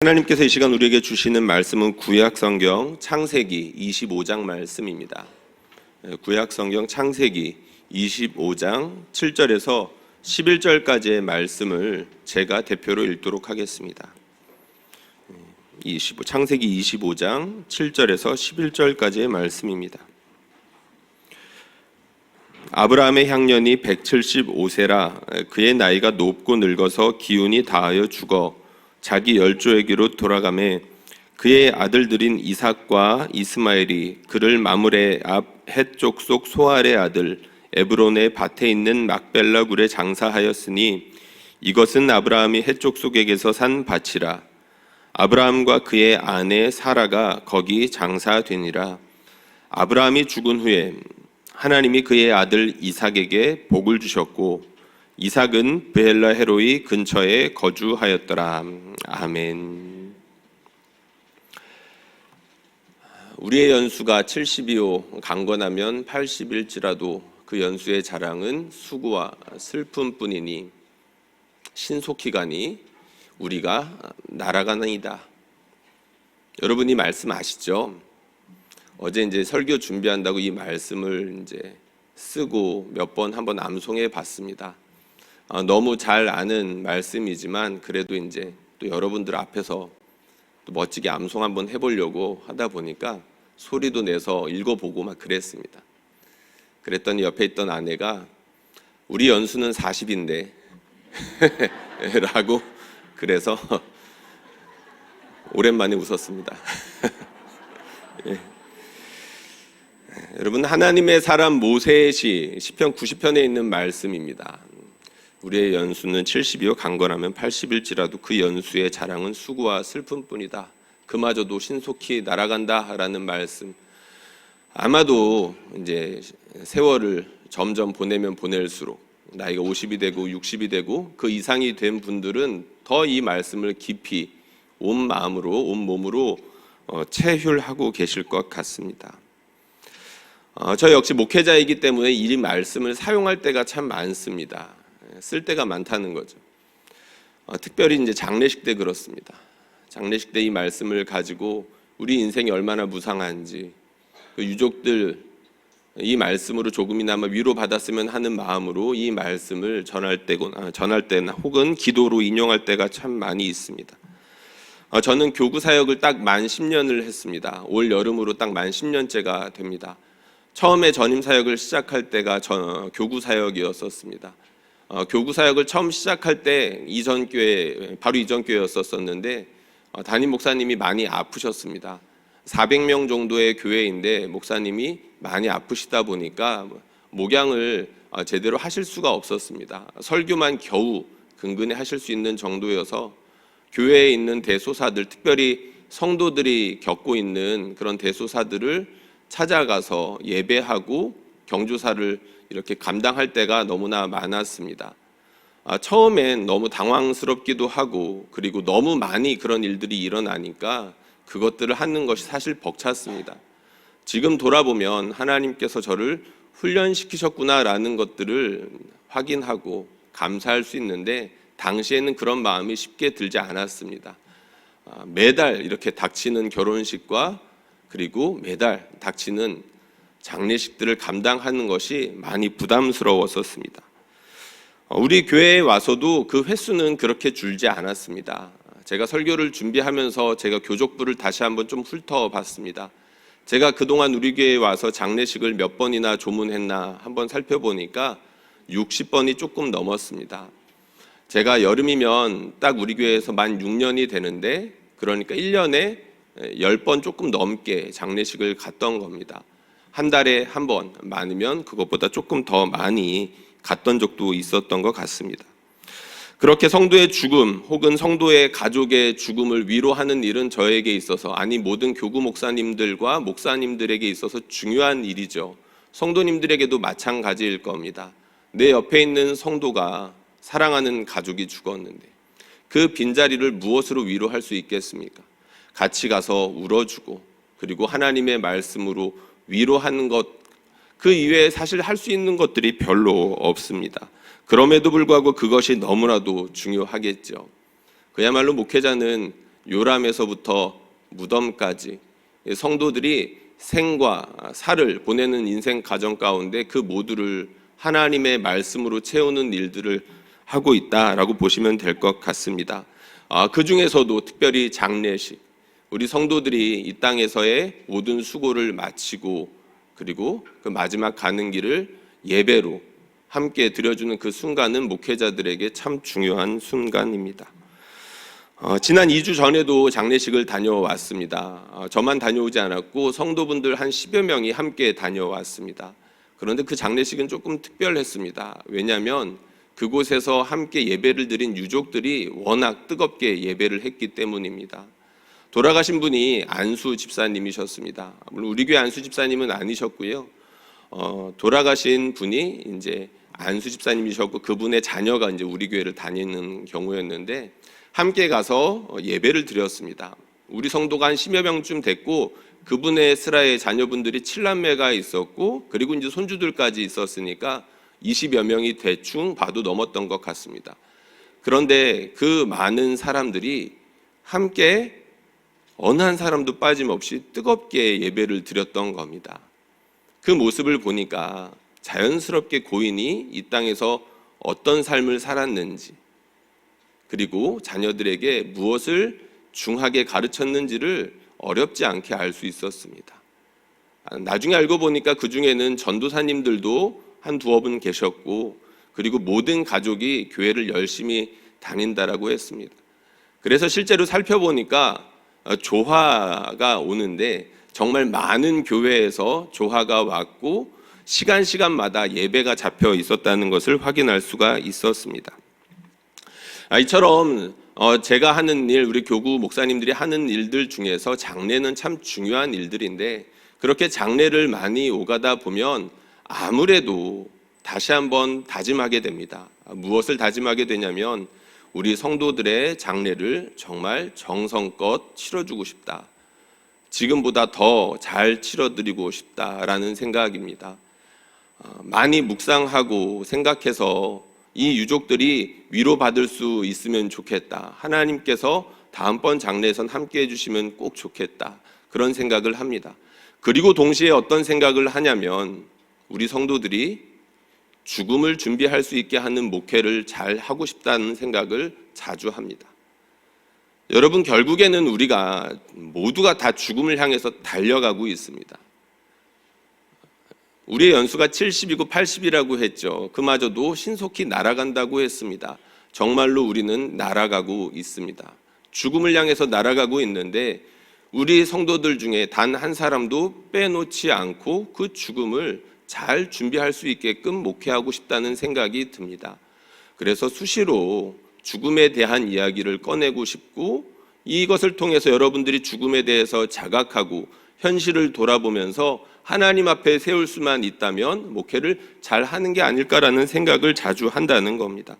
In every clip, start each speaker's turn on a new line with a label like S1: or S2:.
S1: 하나님께서 이 시간 우리에게 주시는 말씀은 구약성경 창세기 25장 말씀입니다. 구약성경 창세기 25장 7절에서 11절까지의 말씀을 제가 대표로 읽도록 하겠습니다. 창세기 25장 7절에서 11절까지의 말씀입니다. 아브라함의 향년이 175세라 그의 나이가 높고 늙어서 기운이 다하여 죽어 자기 열조에게로 돌아가매 그의 아들들인 이삭과 이스마엘이 그를 마므레 앞 헷 족속 소알의 아들 에브론의 밭에 있는 막벨라 굴에 장사하였으니 이것은 아브라함이 헷 족속에게서 산 밭이라. 아브라함과 그의 아내 사라가 거기 장사되니라. 아브라함이 죽은 후에 하나님이 그의 아들 이삭에게 복을 주셨고 이삭은 브엘라 헤로이 근처에 거주하였더라. 아멘. 우리의 연수가 70이요 강건하면 80일지라도 그 연수의 자랑은 수고와 슬픔뿐이니 신속히 가니 우리가 날아가나이다. 여러분이 말씀 아시죠? 어제 이제 설교 준비한다고 이 말씀을 이제 쓰고 몇 번 한번 암송해 봤습니다. 너무 잘 아는 말씀이지만 그래도 이제 또 여러분들 앞에서 또 멋지게 암송 한번 해보려고 하다 보니까 소리도 내서 읽어보고 막 그랬습니다. 그랬더니 옆에 있던 아내가 우리 연수는 40인데 라고 그래서 오랜만에 웃었습니다. 예. 여러분, 하나님의 사람 모세의 시 시편 90편에 있는 말씀입니다. 우리의 연수는 70이요 강건하면 80일지라도 그 연수의 자랑은 수고와 슬픔뿐이다. 그마저도 신속히 날아간다라는 말씀. 아마도 이제 세월을 점점 보내면 보낼수록 나이가 50이 되고 60이 되고 그 이상이 된 분들은 더 이 말씀을 깊이 온 마음으로 온 몸으로 체휼하고 계실 것 같습니다. 저 역시 목회자이기 때문에 이 말씀을 사용할 때가 참 많습니다. 쓸 때가 많다는 거죠. 특별히 이제 장례식 때 그렇습니다. 장례식 때 이 말씀을 가지고 우리 인생이 얼마나 무상한지 그 유족들 이 말씀으로 조금이나마 위로받았으면 하는 마음으로 이 말씀을 전할 때나 혹은 기도로 인용할 때가 참 많이 있습니다. 저는 교구 사역을 딱 만 10년을 했습니다. 올 여름으로 딱 만 10년째가 됩니다. 처음에 전임 사역을 시작할 때가 교구 사역이었었습니다. 교구 사역을 처음 시작할 때 이전 교회, 바로 이전 교회였었는데 담임 목사님이 많이 아프셨습니다. 400명 정도의 교회인데 목사님이 많이 아프시다 보니까 목양을 제대로 하실 수가 없었습니다. 설교만 겨우 근근히 하실 수 있는 정도여서 교회에 있는 대소사들, 특별히 성도들이 겪고 있는 그런 대소사들을 찾아가서 예배하고 경조사를 이렇게 감당할 때가 너무나 많았습니다. 처음엔 너무 당황스럽기도 하고 그리고 너무 많이 그런 일들이 일어나니까 그것들을 하는 것이 사실 벅찼습니다. 지금 돌아보면 하나님께서 저를 훈련시키셨구나라는 것들을 확인하고 감사할 수 있는데 당시에는 그런 마음이 쉽게 들지 않았습니다. 매달 이렇게 닥치는 결혼식과 그리고 매달 닥치는 장례식들을 감당하는 것이 많이 부담스러웠었습니다. 우리 교회에 와서도 그 횟수는 그렇게 줄지 않았습니다. 제가 설교를 준비하면서 제가 교족부를 다시 한번 좀 훑어봤습니다. 제가 그동안 우리 교회에 와서 장례식을 몇 번이나 조문했나 한번 살펴보니까 60번이 조금 넘었습니다. 제가 여름이면 딱 우리 교회에서 만 6년이 되는데 그러니까 1년에 10번 조금 넘게 장례식을 갔던 겁니다. 한 달에 한 번, 많으면 그것보다 조금 더 많이 갔던 적도 있었던 것 같습니다. 그렇게 성도의 죽음 혹은 성도의 가족의 죽음을 위로하는 일은 저에게 있어서, 아니 모든 교구 목사님들과 목사님들에게 있어서 중요한 일이죠. 성도님들에게도 마찬가지일 겁니다. 내 옆에 있는 성도가 사랑하는 가족이 죽었는데 그 빈자리를 무엇으로 위로할 수 있겠습니까? 같이 가서 울어주고 그리고 하나님의 말씀으로 위로하는 것, 그 이외에 사실 할 수 있는 것들이 별로 없습니다. 그럼에도 불구하고 그것이 너무나도 중요하겠죠. 그야말로 목회자는 요람에서부터 무덤까지 성도들이 생과 사를 보내는 인생 과정 가운데 그 모두를 하나님의 말씀으로 채우는 일들을 하고 있다라고 보시면 될 것 같습니다. 그 중에서도 특별히 장례식, 우리 성도들이 이 땅에서의 모든 수고를 마치고 그리고 그 마지막 가는 길을 예배로 함께 드려주는 그 순간은 목회자들에게 참 중요한 순간입니다. 지난 2주 전에도 장례식을 다녀왔습니다. 저만 다녀오지 않았고 성도분들 한 10여 명이 함께 다녀왔습니다. 그런데 그 장례식은 조금 특별했습니다. 왜냐하면 그곳에서 함께 예배를 드린 유족들이 워낙 뜨겁게 예배를 했기 때문입니다. 돌아가신 분이 안수 집사님이셨습니다. 물론 우리 교회 안수 집사님은 아니셨고요. 돌아가신 분이 이제 안수 집사님이셨고 그분의 자녀가 이제 우리 교회를 다니는 경우였는데 함께 가서 예배를 드렸습니다. 우리 성도가 한 10여 명쯤 됐고 그분의 스라의 자녀분들이 7남매가 있었고 그리고 이제 손주들까지 있었으니까 20여 명이 대충 봐도 넘었던 것 같습니다. 그런데 그 많은 사람들이 함께 어느 한 사람도 빠짐없이 뜨겁게 예배를 드렸던 겁니다. 그 모습을 보니까 자연스럽게 고인이 이 땅에서 어떤 삶을 살았는지 그리고 자녀들에게 무엇을 중하게 가르쳤는지를 어렵지 않게 알 수 있었습니다. 나중에 알고 보니까 그 중에는 전도사님들도 한 두어 분 계셨고 그리고 모든 가족이 교회를 열심히 다닌다라고 했습니다. 그래서 실제로 살펴보니까 조화가 오는데 정말 많은 교회에서 조화가 왔고 시간마다 예배가 잡혀 있었다는 것을 확인할 수가 있었습니다. 이처럼 제가 하는 일, 우리 교구 목사님들이 하는 일들 중에서 장례는 참 중요한 일들인데 그렇게 장례를 많이 오가다 보면 아무래도 다시 한번 다짐하게 됩니다. 무엇을 다짐하게 되냐면 우리 성도들의 장례를 정말 정성껏 치러주고 싶다. 지금보다 더 잘 치러드리고 싶다라는 생각입니다. 많이 묵상하고 생각해서 이 유족들이 위로받을 수 있으면 좋겠다. 하나님께서 다음번 장례에선 함께 해주시면 꼭 좋겠다. 그런 생각을 합니다. 그리고 동시에 어떤 생각을 하냐면 우리 성도들이 죽음을 준비할 수 있게 하는 목회를 잘 하고 싶다는 생각을 자주 합니다. 여러분, 결국에는 우리가 모두가 다 죽음을 향해서 달려가고 있습니다. 우리의 연수가 70이고 80이라고 했죠. 그마저도 신속히 날아간다고 했습니다. 정말로 우리는 날아가고 있습니다. 죽음을 향해서 날아가고 있는데 우리 성도들 중에 단 한 사람도 빼놓지 않고 그 죽음을 잘 준비할 수 있게끔 목회하고 싶다는 생각이 듭니다. 그래서 수시로 죽음에 대한 이야기를 꺼내고 싶고 이것을 통해서 여러분들이 죽음에 대해서 자각하고 현실을 돌아보면서 하나님 앞에 세울 수만 있다면 목회를 잘 하는 게 아닐까라는 생각을 자주 한다는 겁니다.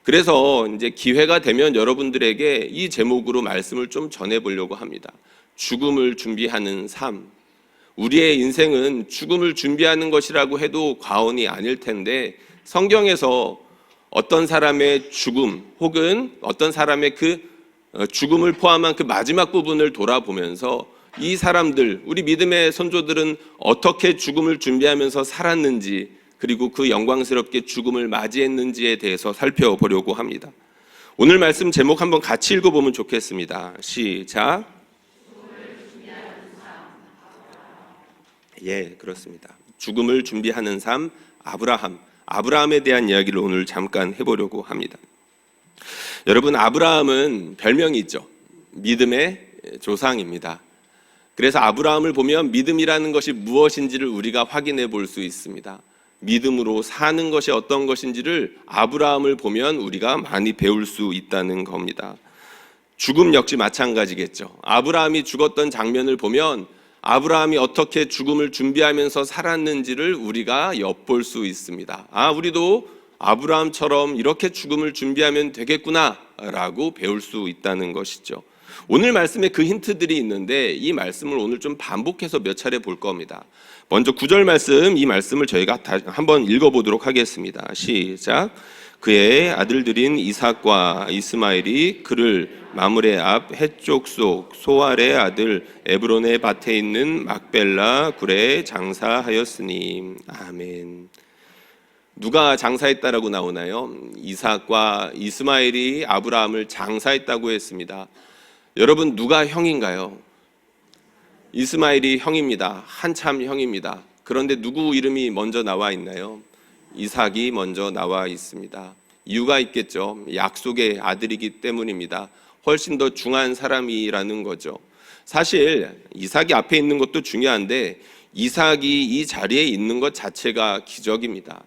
S1: 그래서 이제 기회가 되면 여러분들에게 이 제목으로 말씀을 좀 전해보려고 합니다. 죽음을 준비하는 삶. 우리의 인생은 죽음을 준비하는 것이라고 해도 과언이 아닐 텐데 성경에서 어떤 사람의 죽음 혹은 어떤 사람의 그 죽음을 포함한 그 마지막 부분을 돌아보면서 이 사람들, 우리 믿음의 선조들은 어떻게 죽음을 준비하면서 살았는지 그리고 그 영광스럽게 죽음을 맞이했는지에 대해서 살펴보려고 합니다. 오늘 말씀 제목 한번 같이 읽어보면 좋겠습니다. 시작. 예, 그렇습니다. 죽음을 준비하는 삶, 아브라함에 대한 이야기를 오늘 잠깐 해보려고 합니다. 여러분, 아브라함은 별명이 있죠. 믿음의 조상입니다. 그래서 아브라함을 보면 믿음이라는 것이 무엇인지를 우리가 확인해 볼 수 있습니다. 믿음으로 사는 것이 어떤 것인지를 아브라함을 보면 우리가 많이 배울 수 있다는 겁니다. 죽음 역시 마찬가지겠죠. 아브라함이 죽었던 장면을 보면 아브라함이 어떻게 죽음을 준비하면서 살았는지를 우리가 엿볼 수 있습니다. 우리도 아브라함처럼 이렇게 죽음을 준비하면 되겠구나라고 배울 수 있다는 것이죠. 오늘 말씀에 그 힌트들이 있는데 이 말씀을 오늘 좀 반복해서 몇 차례 볼 겁니다. 먼저 9절 말씀, 이 말씀을 저희가 한번 읽어보도록 하겠습니다. 시작. 그의 아들들인 이삭과 이스마엘이 그를 마므레 앞 해쪽 속 소알의 아들 에브론의 밭에 있는 막벨라 굴에 장사하였으니. 아멘. 누가 장사했다라고 나오나요? 이삭과 이스마엘이 아브라함을 장사했다고 했습니다. 여러분, 누가 형인가요? 이스마엘이 형입니다. 한참 형입니다. 그런데 누구 이름이 먼저 나와 있나요? 이삭이 먼저 나와 있습니다. 이유가 있겠죠. 약속의 아들이기 때문입니다. 훨씬 더 중요한 사람이라는 거죠. 사실 이삭이 앞에 있는 것도 중요한데 이삭이 이 자리에 있는 것 자체가 기적입니다.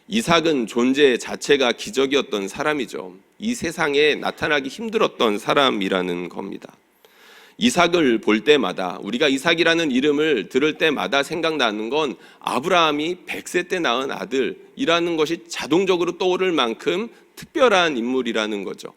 S1: 이삭은 존재 자체가 기적이었던 사람이죠. 이 세상에 나타나기 힘들었던 사람이라는 겁니다. 이삭을 볼 때마다, 우리가 이삭이라는 이름을 들을 때마다 생각나는 건 아브라함이 100세 때 낳은 아들이라는 것이 자동적으로 떠오를 만큼 특별한 인물이라는 거죠.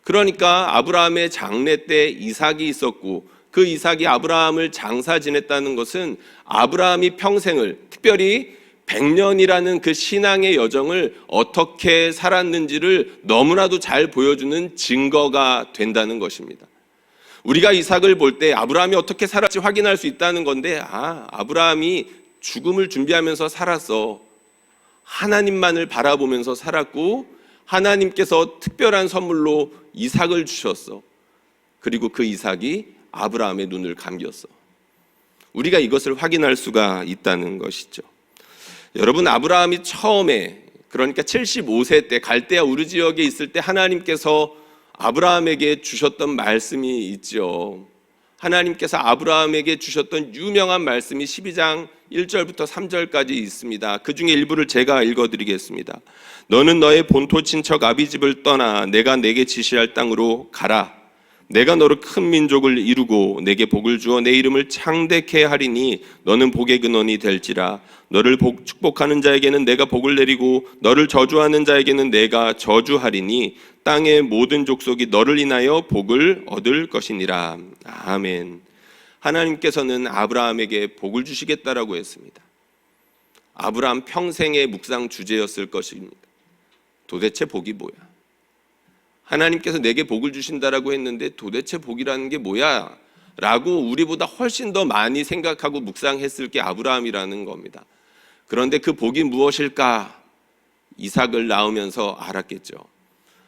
S1: 그러니까 아브라함의 장래 때 이삭이 있었고 그 이삭이 아브라함을 장사 지냈다는 것은 아브라함이 평생을, 특별히 100년이라는 그 신앙의 여정을 어떻게 살았는지를 너무나도 잘 보여주는 증거가 된다는 것입니다. 우리가 이삭을 볼 때 아브라함이 어떻게 살았지 확인할 수 있다는 건데, 아브라함이 죽음을 준비하면서 살았어. 하나님만을 바라보면서 살았고 하나님께서 특별한 선물로 이삭을 주셨어. 그리고 그 이삭이 아브라함의 눈을 감겼어. 우리가 이것을 확인할 수가 있다는 것이죠. 여러분, 아브라함이 처음에, 그러니까 75세 때 갈대아 우르 지역에 있을 때 하나님께서 아브라함에게 주셨던 말씀이 있죠. 하나님께서 아브라함에게 주셨던 유명한 말씀이 12장 1절부터 3절까지 있습니다. 그 중에 일부를 제가 읽어드리겠습니다. 너는 너의 본토 친척 아비집을 떠나 내가 내게 지시할 땅으로 가라. 내가 너를 큰 민족을 이루고 내게 복을 주어 내 이름을 창대케 하리니 너는 복의 근원이 될지라. 너를 축복하는 자에게는 내가 복을 내리고 너를 저주하는 자에게는 내가 저주하리니 땅의 모든 족속이 너를 인하여 복을 얻을 것이니라. 아멘. 하나님께서는 아브라함에게 복을 주시겠다라고 했습니다. 아브라함 평생의 묵상 주제였을 것입니다. 도대체 복이 뭐야? 하나님께서 내게 복을 주신다라고 했는데 도대체 복이라는 게 뭐야? 라고 우리보다 훨씬 더 많이 생각하고 묵상했을 게 아브라함이라는 겁니다. 그런데 그 복이 무엇일까? 이삭을 낳으면서 알았겠죠.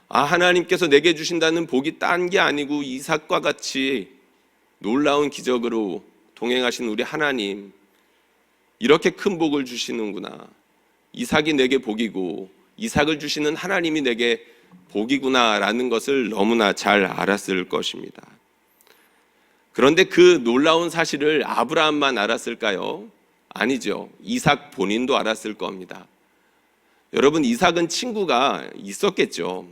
S1: 하나님께서 내게 주신다는 복이 딴 게 아니고 이삭과 같이 놀라운 기적으로 동행하신 우리 하나님, 이렇게 큰 복을 주시는구나. 이삭이 내게 복이고 이삭을 주시는 하나님이 내게 복이구나라는 것을 너무나 잘 알았을 것입니다. 그런데 그 놀라운 사실을 아브라함만 알았을까요? 아니죠. 이삭 본인도 알았을 겁니다. 여러분, 이삭은 친구가 있었겠죠.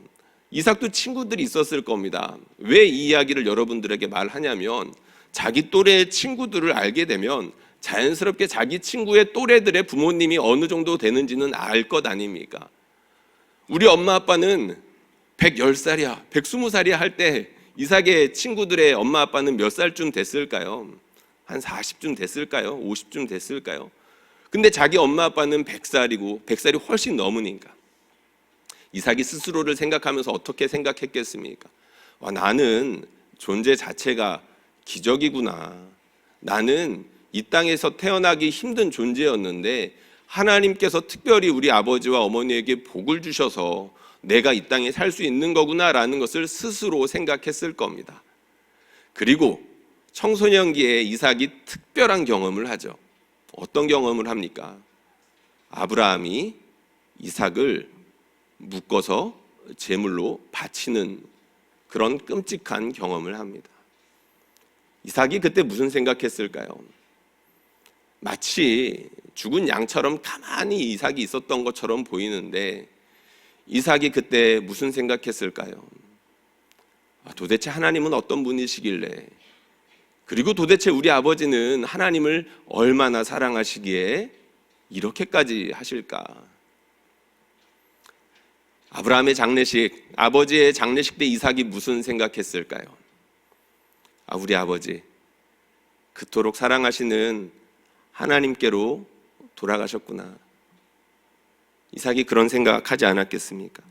S1: 이삭도 친구들이 있었을 겁니다. 왜 이 이야기를 여러분들에게 말하냐면 자기 또래의 친구들을 알게 되면 자연스럽게 자기 친구의 또래들의 부모님이 어느 정도 되는지는 알 것 아닙니까? 우리 엄마 아빠는 110살이야, 120살이야 할 때 이삭의 친구들의 엄마 아빠는 몇 살쯤 됐을까요? 한 40쯤 됐을까요? 50쯤 됐을까요? 근데 자기 엄마 아빠는 100살이고 100살이 훨씬 넘으니까 이삭이 스스로를 생각하면서 어떻게 생각했겠습니까? 나는 존재 자체가 기적이구나. 나는 이 땅에서 태어나기 힘든 존재였는데 하나님께서 특별히 우리 아버지와 어머니에게 복을 주셔서 내가 이 땅에 살 수 있는 거구나라는 것을 스스로 생각했을 겁니다. 그리고 청소년기에 이삭이 특별한 경험을 하죠. 어떤 경험을 합니까? 아브라함이 이삭을 묶어서 제물로 바치는 그런 끔찍한 경험을 합니다. 이삭이 그때 무슨 생각했을까요? 마치 죽은 양처럼 가만히 이삭이 있었던 것처럼 보이는데 이삭이 그때 무슨 생각했을까요? 도대체 하나님은 어떤 분이시길래, 그리고 도대체 우리 아버지는 하나님을 얼마나 사랑하시기에 이렇게까지 하실까? 아브라함의 장례식, 아버지의 장례식 때 이삭이 무슨 생각했을까요? 우리 아버지 그토록 사랑하시는 하나님께로 돌아가셨구나. 이삭이 그런 생각하지 않았겠습니까?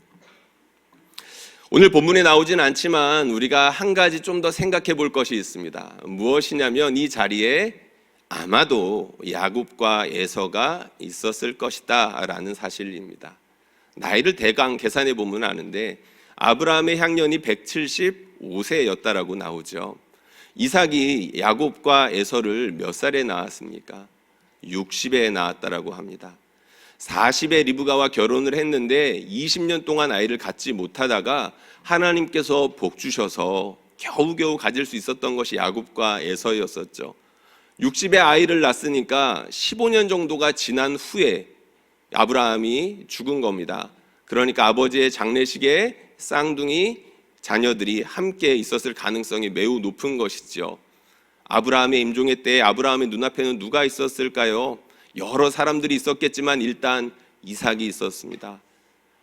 S1: 오늘 본문에 나오진 않지만 우리가 한 가지 좀 더 생각해 볼 것이 있습니다. 무엇이냐면 이 자리에 아마도 야곱과 에서가 있었을 것이다 라는 사실입니다. 나이를 대강 계산해 보면 아는데 아브라함의 향년이 175세였다라고 나오죠. 이삭이 야곱과 에서를 몇 살에 낳았습니까? 60에 낳았다라고 합니다. 40에 리브가와 결혼을 했는데 20년 동안 아이를 갖지 못하다가 하나님께서 복 주셔서 겨우겨우 가질 수 있었던 것이 야곱과 에서였었죠. 60에 아이를 낳았으니까 15년 정도가 지난 후에 아브라함이 죽은 겁니다. 그러니까 아버지의 장례식에 쌍둥이 자녀들이 함께 있었을 가능성이 매우 높은 것이죠. 아브라함의 임종의 때에 아브라함의 눈앞에는 누가 있었을까요? 여러 사람들이 있었겠지만 일단 이삭이 있었습니다.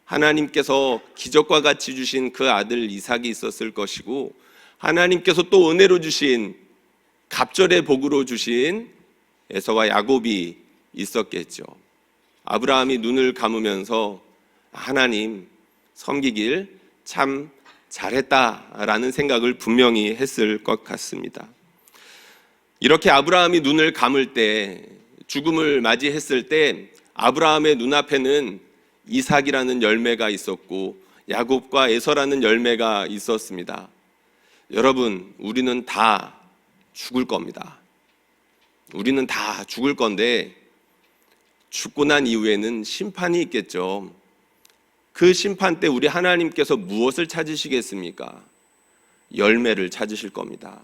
S1: 하나님께서 기적과 같이 주신 그 아들 이삭이 있었을 것이고, 하나님께서 또 은혜로 주신 갑절의 복으로 주신 에서와 야곱이 있었겠죠. 아브라함이 눈을 감으면서 하나님 섬기길 참 잘했다라는 생각을 분명히 했을 것 같습니다. 이렇게 아브라함이 눈을 감을 때, 죽음을 맞이했을 때 아브라함의 눈앞에는 이삭이라는 열매가 있었고 야곱과 에서라는 열매가 있었습니다. 여러분, 우리는 다 죽을 겁니다. 우리는 다 죽을 건데 죽고 난 이후에는 심판이 있겠죠. 그 심판 때 우리 하나님께서 무엇을 찾으시겠습니까? 열매를 찾으실 겁니다.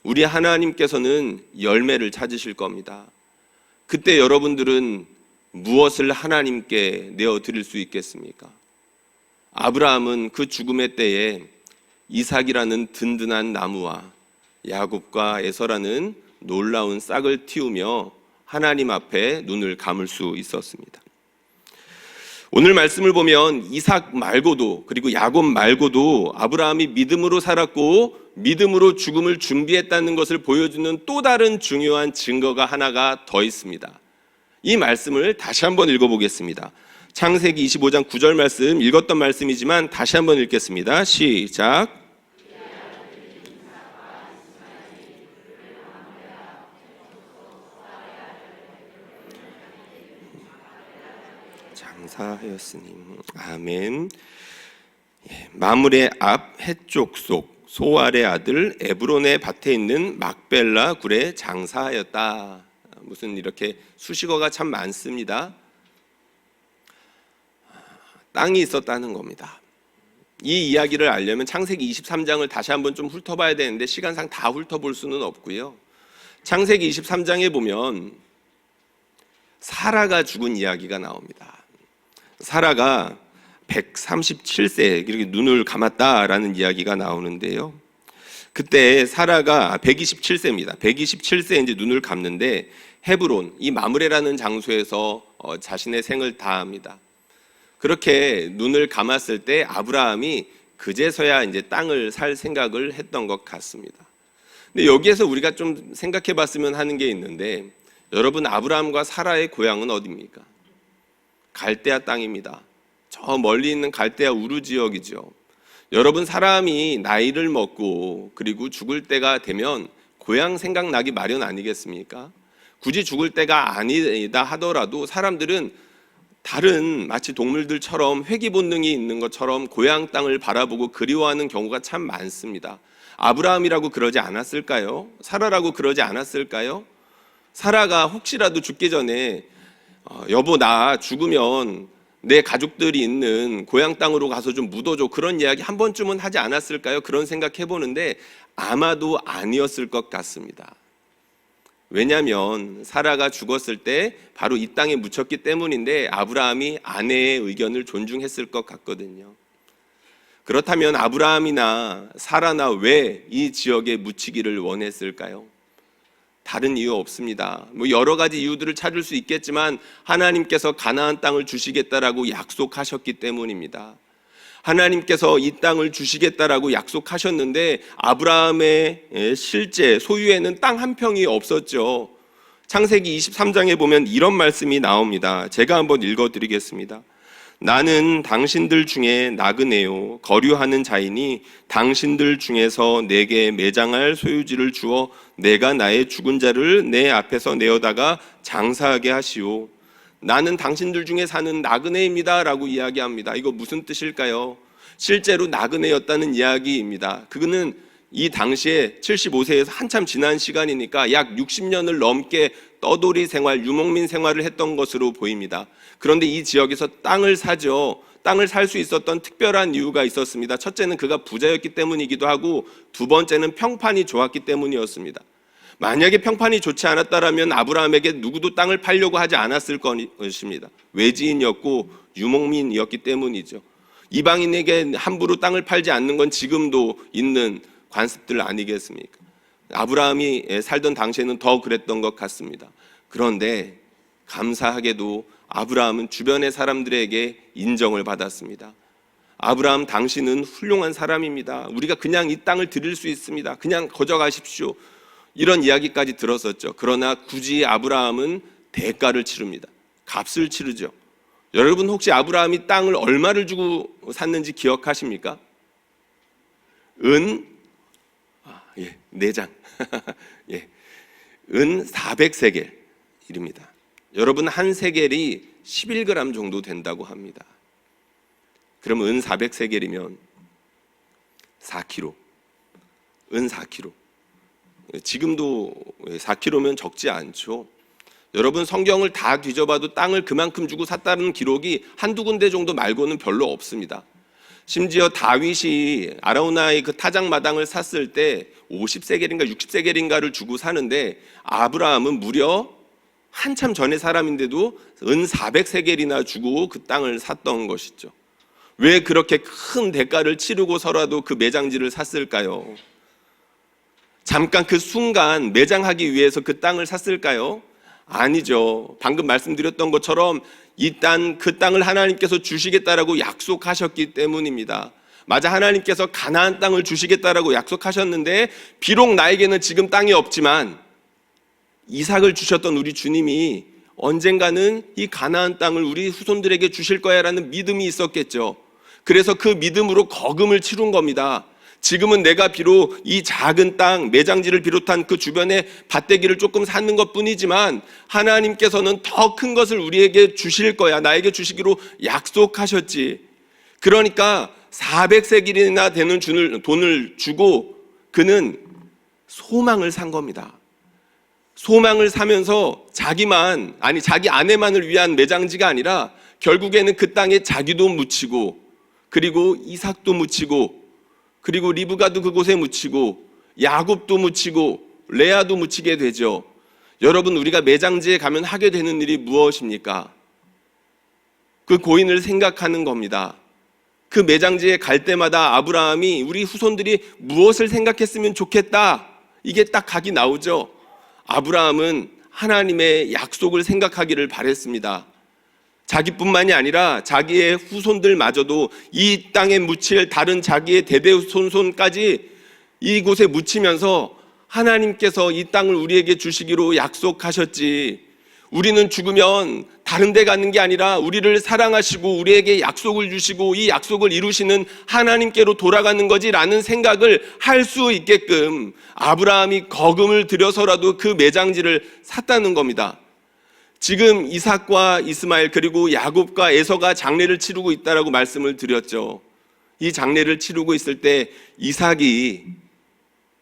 S1: 우리 하나님께서는 열매를 찾으실 겁니다. 그때 여러분들은 무엇을 하나님께 내어드릴 수 있겠습니까? 아브라함은 그 죽음의 때에 이삭이라는 든든한 나무와 야곱과 에서라는 놀라운 싹을 틔우며 하나님 앞에 눈을 감을 수 있었습니다. 오늘 말씀을 보면 이삭 말고도, 그리고 야곱 말고도 아브라함이 믿음으로 살았고 믿음으로 죽음을 준비했다는 것을 보여주는 또 다른 중요한 증거가 하나가 더 있습니다. 이 말씀을 다시 한번 읽어보겠습니다. 창세기 25장 9절 말씀, 읽었던 말씀이지만 다시 한번 읽겠습니다. 시작. 장사하였으니. 아멘. 마므레 앞 해쪽 속 소알의 아들 에브론의 밭에 있는 막벨라 굴에 장사하였다. 무슨 이렇게 수식어가 참 많습니다. 땅이 있었다는 겁니다. 이 이야기를 알려면 창세기 23장을 다시 한번 좀 훑어봐야 되는데 시간상 다 훑어볼 수는 없고요. 창세기 23장에 보면 사라가 죽은 이야기가 나옵니다. 사라가 137세 이렇게 눈을 감았다라는 이야기가 나오는데요. 그때 사라가 127세입니다. 127세에 이제 눈을 감는데 헤브론, 이 마므레라는 장소에서 자신의 생을 다합니다. 그렇게 눈을 감았을 때 아브라함이 그제서야 이제 땅을 살 생각을 했던 것 같습니다. 근데 여기에서 우리가 좀 생각해 봤으면 하는 게 있는데, 여러분, 아브라함과 사라의 고향은 어디입니까? 갈대아 땅입니다. 저 멀리 있는 갈대아 우르 지역이죠. 여러분, 사람이 나이를 먹고 그리고 죽을 때가 되면 고향 생각나기 마련 아니겠습니까? 굳이 죽을 때가 아니다 하더라도 사람들은 다른 마치 동물들처럼 회귀 본능이 있는 것처럼 고향 땅을 바라보고 그리워하는 경우가 참 많습니다. 아브라함이라고 그러지 않았을까요? 사라라고 그러지 않았을까요? 사라가 혹시라도 죽기 전에 여보, 나 죽으면 내 가족들이 있는 고향 땅으로 가서 좀 묻어줘, 그런 이야기 한 번쯤은 하지 않았을까요? 그런 생각해 보는데 아마도 아니었을 것 같습니다. 왜냐하면 사라가 죽었을 때 바로 이 땅에 묻혔기 때문인데 아브라함이 아내의 의견을 존중했을 것 같거든요. 그렇다면 아브라함이나 사라나 왜 이 지역에 묻히기를 원했을까요? 다른 이유 없습니다. 여러 가지 이유들을 찾을 수 있겠지만 하나님께서 가나안 땅을 주시겠다라고 약속하셨기 때문입니다. 하나님께서 이 땅을 주시겠다라고 약속하셨는데 아브라함의 실제 소유에는 땅 한 평이 없었죠. 창세기 23장에 보면 이런 말씀이 나옵니다. 제가 한번 읽어드리겠습니다. 나는 당신들 중에 나그네요 거류하는 자이니 당신들 중에서 내게 매장할 소유지를 주어 내가 나의 죽은 자를 내 앞에서 내어다가 장사하게 하시오. 나는 당신들 중에 사는 나그네입니다 라고 이야기합니다. 이거 무슨 뜻일까요? 실제로 나그네였다는 이야기입니다. 그는 이 당시에 75세에서 한참 지난 시간이니까 약 60년을 넘게 떠돌이 생활, 유목민 생활을 했던 것으로 보입니다. 그런데 이 지역에서 땅을 사죠. 땅을 살 수 있었던 특별한 이유가 있었습니다. 첫째는 그가 부자였기 때문이기도 하고 두 번째는 평판이 좋았기 때문이었습니다. 만약에 평판이 좋지 않았다면 아브라함에게 누구도 땅을 팔려고 하지 않았을 것입니다. 외지인이었고 유목민이었기 때문이죠. 이방인에게 함부로 땅을 팔지 않는 건 지금도 있는 관습들 아니겠습니까? 아브라함이 살던 당시에는 더 그랬던 것 같습니다. 그런데 감사하게도 아브라함은 주변의 사람들에게 인정을 받았습니다. 아브라함 당신은 훌륭한 사람입니다. 우리가 그냥 이 땅을 드릴 수 있습니다. 그냥 거저가십시오. 이런 이야기까지 들었었죠. 그러나 굳이 아브라함은 대가를 치릅니다. 값을 치르죠. 여러분 혹시 아브라함이 땅을 얼마를 주고 샀는지 기억하십니까? 은 4장. 예. 은 400세겔입니다. 여러분 한 세겔이 11g 정도 된다고 합니다. 그러면 은 400세겔이면 4kg. 은 4kg. 지금도 4kg면 적지 않죠. 여러분 성경을 다 뒤져봐도 땅을 그만큼 주고 샀다는 기록이 한두 군데 정도 말고는 별로 없습니다. 심지어 다윗이 아라우나의 그 타작마당을 샀을 때 50세겔인가 60세겔인가를 주고 사는데 아브라함은 무려 한참 전의 사람인데도 은 400세겔이나 주고 그 땅을 샀던 것이죠. 왜 그렇게 큰 대가를 치르고서라도 그 매장지를 샀을까요? 잠깐 그 순간 매장하기 위해서 그 땅을 샀을까요? 아니죠. 방금 말씀드렸던 것처럼 그 땅을 하나님께서 주시겠다라고 약속하셨기 때문입니다. 맞아, 하나님께서 가나안 땅을 주시겠다라고 약속하셨는데 비록 나에게는 지금 땅이 없지만 이삭을 주셨던 우리 주님이 언젠가는 이 가나안 땅을 우리 후손들에게 주실 거야라는 믿음이 있었겠죠. 그래서 그 믿음으로 거금을 치룬 겁니다. 지금은 내가 비록 이 작은 땅, 매장지를 비롯한 그 주변에 밭대기를 조금 사는 것뿐이지만 하나님께서는 더 큰 것을 우리에게 주실 거야, 나에게 주시기로 약속하셨지. 그러니까 400세겔이나 되는 돈을 주고 그는 소망을 산 겁니다. 소망을 사면서 자기 아내만을 위한 매장지가 아니라 결국에는 그 땅에 자기도 묻히고 그리고 이삭도 묻히고 그리고 리브가도 그곳에 묻히고 야곱도 묻히고 레아도 묻히게 되죠. 여러분 우리가 매장지에 가면 하게 되는 일이 무엇입니까? 그 고인을 생각하는 겁니다. 그 매장지에 갈 때마다 아브라함이 우리 후손들이 무엇을 생각했으면 좋겠다, 이게 딱 각이 나오죠. 아브라함은 하나님의 약속을 생각하기를 바랬습니다. 자기뿐만이 아니라 자기의 후손들마저도 이 땅에 묻힐 다른 자기의 대대손손까지 이곳에 묻히면서 하나님께서 이 땅을 우리에게 주시기로 약속하셨지. 우리는 죽으면 다른 데 가는 게 아니라 우리를 사랑하시고 우리에게 약속을 주시고 이 약속을 이루시는 하나님께로 돌아가는 거지라는 생각을 할 수 있게끔 아브라함이 거금을 들여서라도 그 매장지를 샀다는 겁니다. 지금 이삭과 이스마엘 그리고 야곱과 에서가 장례를 치르고 있다라고 말씀을 드렸죠. 이 장례를 치르고 있을 때 이삭이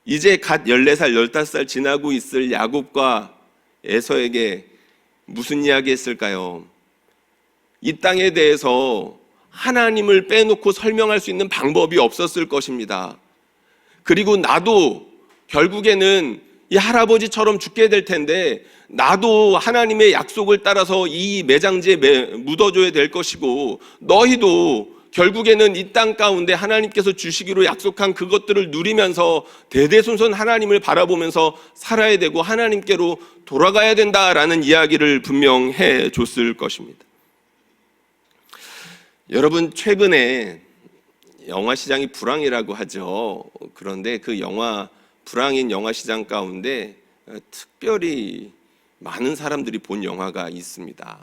S1: 이제 갓 14살, 15살 지나고 있을 야곱과 에서에게 무슨 이야기 했을까요? 이 땅에 대해서 하나님을 빼놓고 설명할 수 있는 방법이 없었을 것입니다. 그리고 나도 결국에는 이 할아버지처럼 죽게 될 텐데 나도 하나님의 약속을 따라서 이 매장지에 묻어줘야 될 것이고 너희도 결국에는 이 땅 가운데 하나님께서 주시기로 약속한 그것들을 누리면서 대대손손 하나님을 바라보면서 살아야 되고 하나님께로 돌아가야 된다라는 이야기를 분명 해줬을 것입니다. 여러분 최근에 영화 시장이 불황이라고 하죠. 그런데 그 불황인 영화 시장 가운데 특별히 많은 사람들이 본 영화가 있습니다.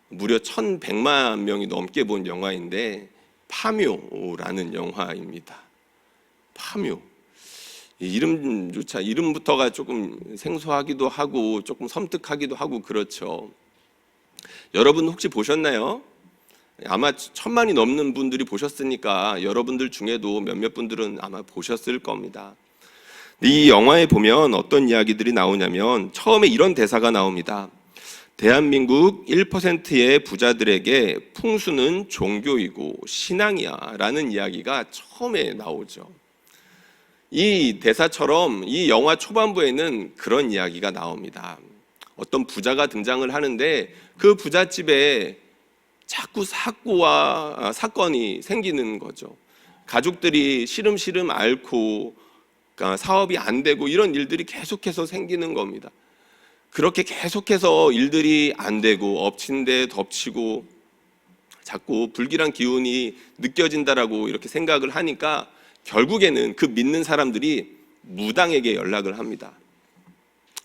S1: 무려 1,100만 명이 넘게 본 영화인데 파묘라는 영화입니다. 파묘. 이름부터가 조금 생소하기도 하고 조금 섬뜩하기도 하고 그렇죠. 여러분 혹시 보셨나요? 아마 1,000만이 넘는 분들이 보셨으니까 여러분들 중에도 몇몇 분들은 아마 보셨을 겁니다. 이 영화에 보면 어떤 이야기들이 나오냐면 처음에 이런 대사가 나옵니다. 대한민국 1%의 부자들에게 풍수는 종교이고 신앙이야 라는 이야기가 처음에 나오죠. 이 대사처럼 이 영화 초반부에는 그런 이야기가 나옵니다. 어떤 부자가 등장을 하는데 그 부잣집에 자꾸 사건이 생기는 거죠. 가족들이 시름시름 앓고 사업이 안 되고 이런 일들이 계속해서 생기는 겁니다. 그렇게 계속해서 일들이 안 되고 엎친 데 덮치고 자꾸 불길한 기운이 느껴진다라고 이렇게 생각을 하니까 결국에는 그 믿는 사람들이 무당에게 연락을 합니다.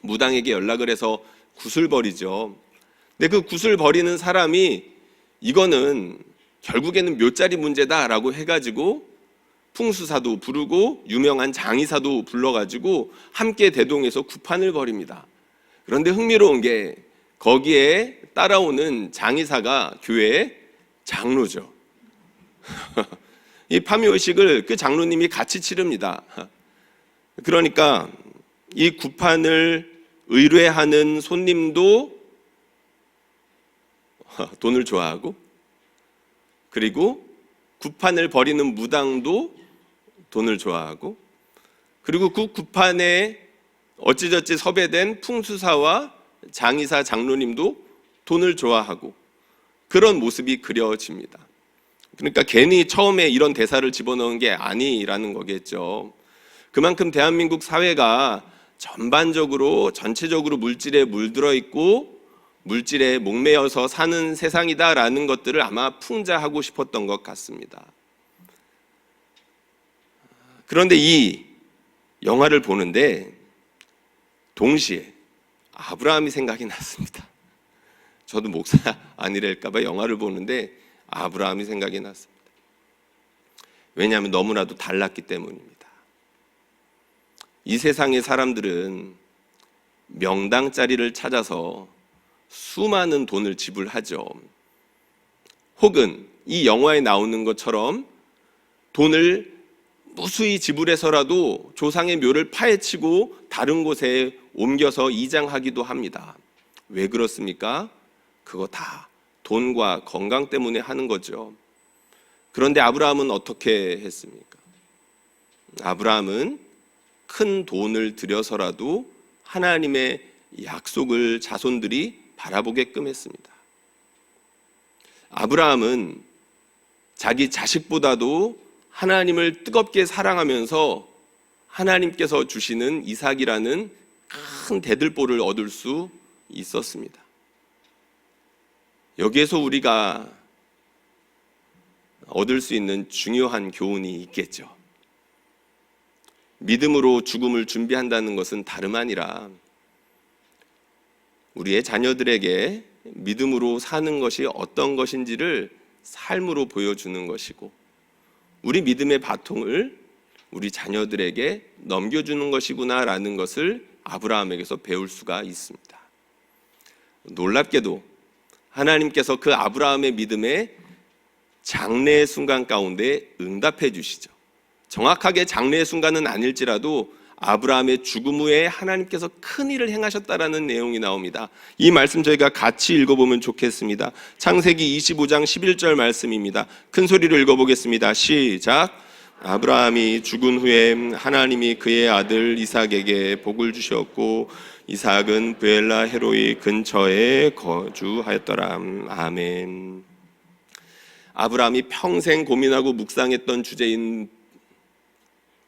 S1: 무당에게 연락을 해서 굿을 버리죠. 근데 그 굿을 버리는 사람이 이거는 결국에는 묘자리 문제다라고 해가지고 풍수사도 부르고 유명한 장의사도 불러가지고 함께 대동해서 구판을 벌입니다. 그런데 흥미로운 게 거기에 따라오는 장의사가 교회의 장로죠. 이 파묘의식을 그 장로님이 같이 치릅니다. 그러니까 이 구판을 의뢰하는 손님도 돈을 좋아하고 그리고 구판을 벌이는 무당도 돈을 좋아하고 그리고 그 구판에 어찌저찌 섭외된 풍수사와 장의사 장로님도 돈을 좋아하고 그런 모습이 그려집니다. 그러니까 괜히 처음에 이런 대사를 집어넣은 게 아니라는 거겠죠. 그만큼 대한민국 사회가 전체적으로 물질에 물들어 있고 물질에 목매여서 사는 세상이다라는 것들을 아마 풍자하고 싶었던 것 같습니다. 그런데 이 영화를 보는데 동시에 아브라함이 생각이 났습니다. 저도 목사 아니랄까봐 영화를 보는데 아브라함이 생각이 났습니다. 왜냐하면 너무나도 달랐기 때문입니다. 이 세상의 사람들은 명당짜리를 찾아서 수많은 돈을 지불하죠. 혹은 이 영화에 나오는 것처럼 돈을 무수히 지불해서라도 조상의 묘를 파헤치고 다른 곳에 옮겨서 이장하기도 합니다. 왜 그렇습니까? 그거 다 돈과 건강 때문에 하는 거죠. 그런데 아브라함은 어떻게 했습니까? 아브라함은 큰 돈을 들여서라도 하나님의 약속을 자손들이 바라보게끔 했습니다. 아브라함은 자기 자식보다도 하나님을 뜨겁게 사랑하면서 하나님께서 주시는 이삭이라는 큰 대들보를 얻을 수 있었습니다. 여기에서 우리가 얻을 수 있는 중요한 교훈이 있겠죠. 믿음으로 죽음을 준비한다는 것은 다름 아니라 우리의 자녀들에게 믿음으로 사는 것이 어떤 것인지를 삶으로 보여주는 것이고 우리 믿음의 바통을 우리 자녀들에게 넘겨주는 것이구나라는 것을 아브라함에게서 배울 수가 있습니다. 놀랍게도 하나님께서 그 아브라함의 믿음에 장래의 순간 가운데 응답해 주시죠. 정확하게 장래의 순간은 아닐지라도 아브라함의 죽음 후에 하나님께서 큰 일을 행하셨다라는 내용이 나옵니다. 이 말씀 저희가 같이 읽어보면 좋겠습니다. 창세기 25장 11절 말씀입니다. 큰 소리로 읽어보겠습니다. 시작. 아브라함이 죽은 후에 하나님이 그의 아들 이삭에게 복을 주셨고 이삭은 브엘라 헤로이 근처에 거주하였더라. 아멘. 아브라함이 평생 고민하고 묵상했던 주제인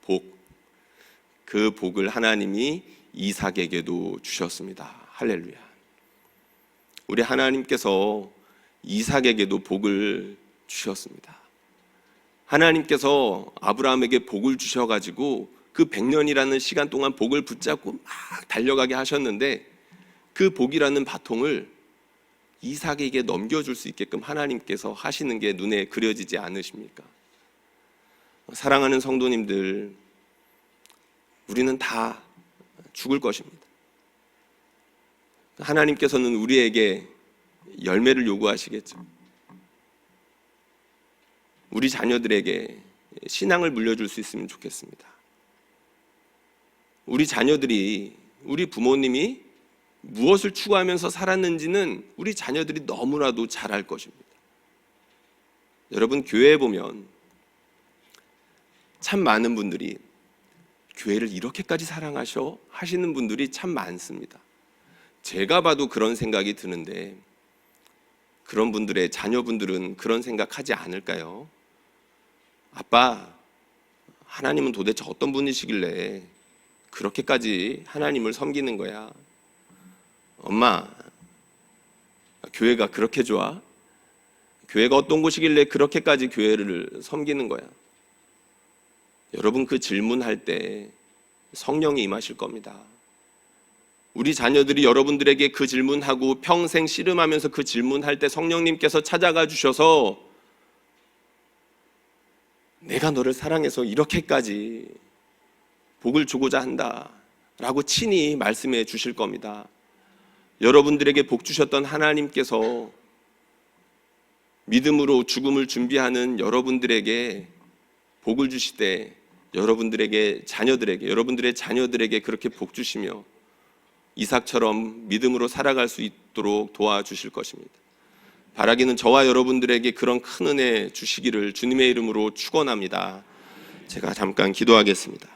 S1: 복, 그 복을 하나님이 이삭에게도 주셨습니다. 할렐루야. 우리 하나님께서 이삭에게도 복을 주셨습니다. 하나님께서 아브라함에게 복을 주셔가지고 그 100년이라는 시간 동안 복을 붙잡고 막 달려가게 하셨는데 그 복이라는 바통을 이삭에게 넘겨줄 수 있게끔 하나님께서 하시는 게 눈에 그려지지 않으십니까? 사랑하는 성도님들, 우리는 다 죽을 것입니다. 하나님께서는 우리에게 열매를 요구하시겠죠. 우리 자녀들에게 신앙을 물려줄 수 있으면 좋겠습니다. 우리 자녀들이, 우리 부모님이 무엇을 추구하면서 살았는지는 우리 자녀들이 너무나도 잘 알 것입니다. 여러분, 교회에 보면 참 많은 분들이 교회를 이렇게까지 사랑하셔 하시는 분들이 참 많습니다. 제가 봐도 그런 생각이 드는데, 그런 분들의 자녀분들은 그런 생각하지 않을까요? 아빠, 하나님은 도대체 어떤 분이시길래 그렇게까지 하나님을 섬기는 거야? 엄마, 교회가 그렇게 좋아? 교회가 어떤 곳이길래 그렇게까지 교회를 섬기는 거야? 여러분, 그 질문할 때 성령이 임하실 겁니다. 우리 자녀들이 여러분들에게 그 질문하고 평생 씨름하면서 그 질문할 때 성령님께서 찾아가 주셔서 내가 너를 사랑해서 이렇게까지 복을 주고자 한다 라고 친히 말씀해 주실 겁니다. 여러분들에게 복 주셨던 하나님께서 믿음으로 죽음을 준비하는 여러분들에게 복을 주실 때 여러분들의 자녀들에게 그렇게 복 주시며 이삭처럼 믿음으로 살아갈 수 있도록 도와주실 것입니다. 바라기는 저와 여러분들에게 그런 큰 은혜 주시기를 주님의 이름으로 축원합니다. 제가 잠깐 기도하겠습니다.